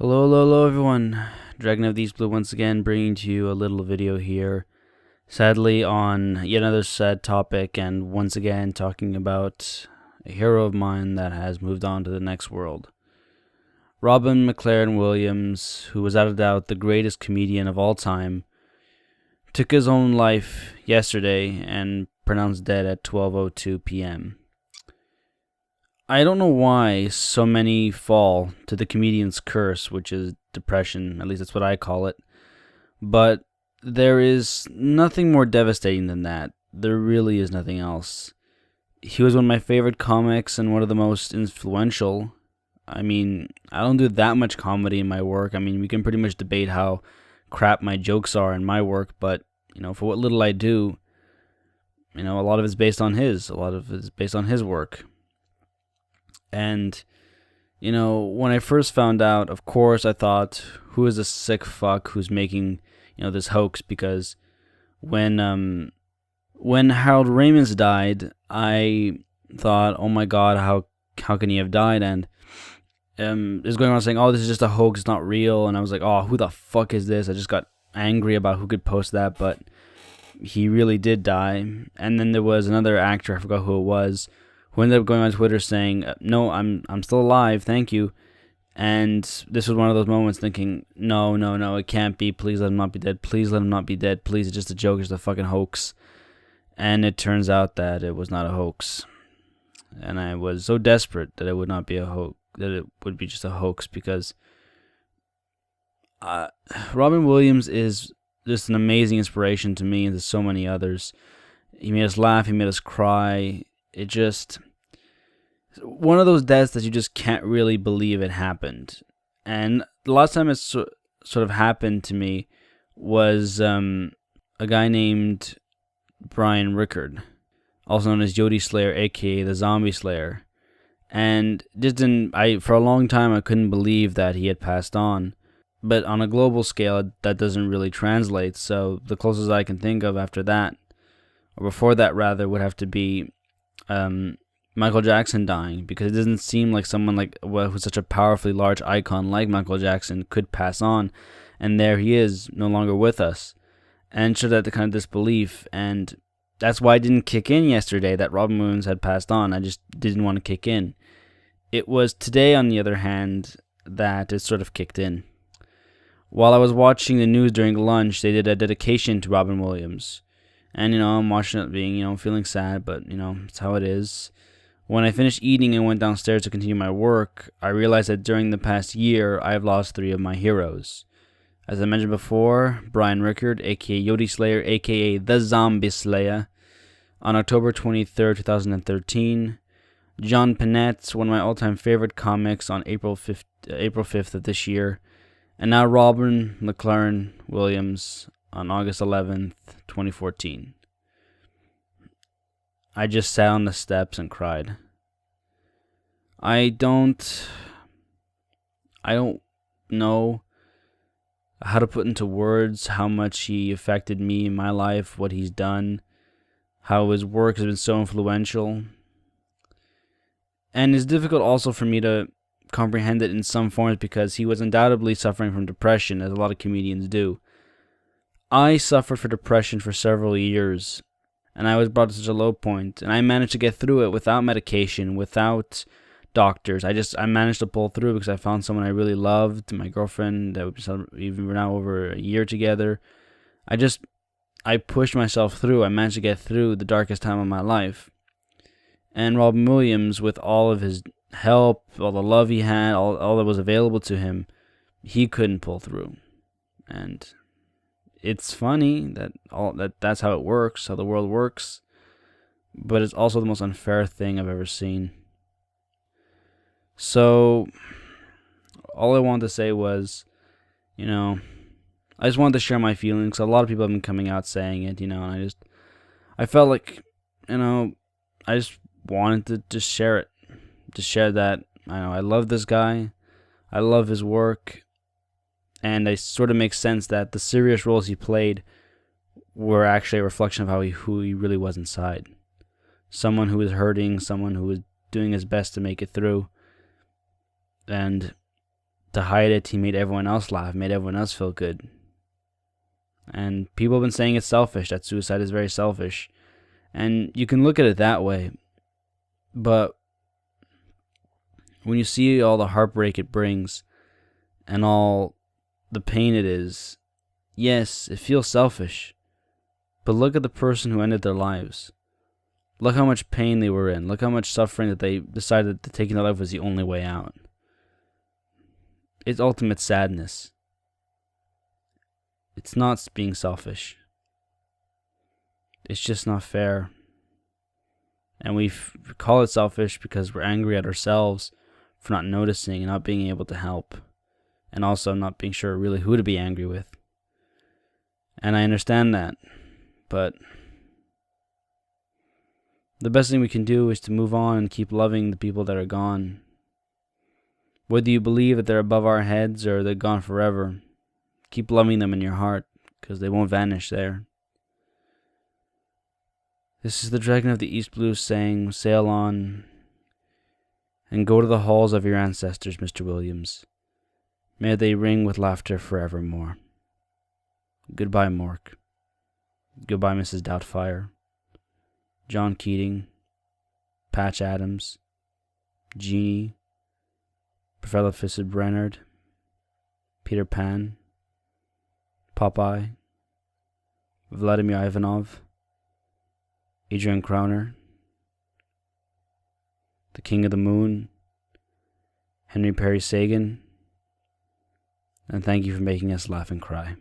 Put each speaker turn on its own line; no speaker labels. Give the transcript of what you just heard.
Hello, hello, hello everyone. DragonoftheEastblu once again bringing to you a little video here. Sadly on yet another sad topic, and once again talking about a hero of mine that has moved on to the next world. Robin McLaurin Williams, who was without a doubt the greatest comedian of all time, took his own life yesterday and pronounced dead at 12:02 p.m. I don't know why so many fall to the comedian's curse, which is depression. At least that's what I call it. But there is nothing more devastating than that. There really is nothing else. He was one of my favorite comics and one of the most influential. I mean, I don't do that much comedy in my work. I mean, we can pretty much debate how crap my jokes are in my work, but, for what little I do, a lot of it's based on his. A lot of it's based on his work. And, when I first found out, of course, I thought, who is a sick fuck who's making, this hoax? Because when Harold Ramis died, I thought, oh my god, how can he have died? And is going around saying, oh, this is just a hoax, it's not real. And I was like, oh, who the fuck is this? I just got angry about who could post that, but he really did die. And then there was another actor, I forgot who it was, who ended up going on Twitter saying, no, I'm still alive, thank you. And this was one of those moments thinking, no, it can't be. Please let him not be dead. Please let him not be dead. Please, it's just a joke. It's just a fucking hoax. And it turns out that it was not a hoax. And I was so desperate that it would not be a hoax, that it would be just a hoax, because Robin Williams is just an amazing inspiration to me and to so many others. He made us laugh. He made us cry. It just, one of those deaths that you just can't really believe it happened. And the last time it sort of happened to me was a guy named Brian Rickard, also known as Yodi Slayer, aka the Zombie Slayer. And just for a long time I couldn't believe that he had passed on. But on a global scale, that doesn't really translate. So the closest I can think of after that, or before that rather, would have to be Michael Jackson dying, because it doesn't seem like someone who's such a powerfully large icon like Michael Jackson could pass on, and there he is, no longer with us, and showed that the kind of disbelief. And that's why I didn't kick in yesterday that Robin Williams had passed on. I just didn't want to kick in. It was today, on the other hand, that it sort of kicked in. While I was watching the news during lunch, they did a dedication to Robin Williams. And, I'm watching it being, feeling sad, but, it's how it is. When I finished eating and went downstairs to continue my work, I realized that during the past year, I have lost 3 of my heroes. As I mentioned before, Brian Rickard, aka Yodi Slayer, aka the Zombie Slayer, on October 23rd, 2013. John Panette, one of my all-time favorite comics, on April 5th of this year. And now Robin McLaurin Williams on August 11th, 2014. I just sat on the steps and cried. I don't know how to put into words how much he affected me in my life, what he's done, how his work has been so influential. And it's difficult also for me to comprehend it in some forms, because he was undoubtedly suffering from depression, as a lot of comedians do. I suffered from depression for several years, and I was brought to such a low point, and I managed to get through it without medication, without doctors. I managed to pull through because I found someone I really loved, my girlfriend, that we're now over a year together. I pushed myself through. I managed to get through the darkest time of my life. And Robin Williams, with all of his help, all the love he had, all that was available to him, he couldn't pull through. And it's funny that's how it works, how the world works, but it's also the most unfair thing I've ever seen. So, all I wanted to say was, I just wanted to share my feelings. A lot of people have been coming out saying it, and I felt like, I just wanted to just share it. To share that, I love this guy, I love his work, and it sort of makes sense that the serious roles he played were actually a reflection of who he really was inside. Someone who was hurting, someone who was doing his best to make it through. And to hide it, he made everyone else laugh, made everyone else feel good. And people have been saying it's selfish, that suicide is very selfish. And you can look at it that way. But when you see all the heartbreak it brings and all the pain it is, yes, it feels selfish. But look at the person who ended their lives. Look how much pain they were in. Look how much suffering that they decided that taking their life was the only way out. It's ultimate sadness. It's not being selfish. It's just not fair. And we call it selfish because we're angry at ourselves for not noticing and not being able to help. And also not being sure really who to be angry with. And I understand that. But the best thing we can do is to move on and keep loving the people that are gone. Whether you believe that they're above our heads or they're gone forever, keep loving them in your heart, because they won't vanish there. This is the Dragon of the East Blue saying, sail on and go to the halls of your ancestors, Mr. Williams. May they ring with laughter forevermore. Goodbye, Mork. Goodbye, Mrs. Doubtfire. John Keating, Patch Adams, Jeannie, Professor Fissid Brennard, Peter Pan, Popeye, Vladimir Ivanov, Adrian Crowner, the King of the Moon, Henry Perry Sagan, and thank you for making us laugh and cry.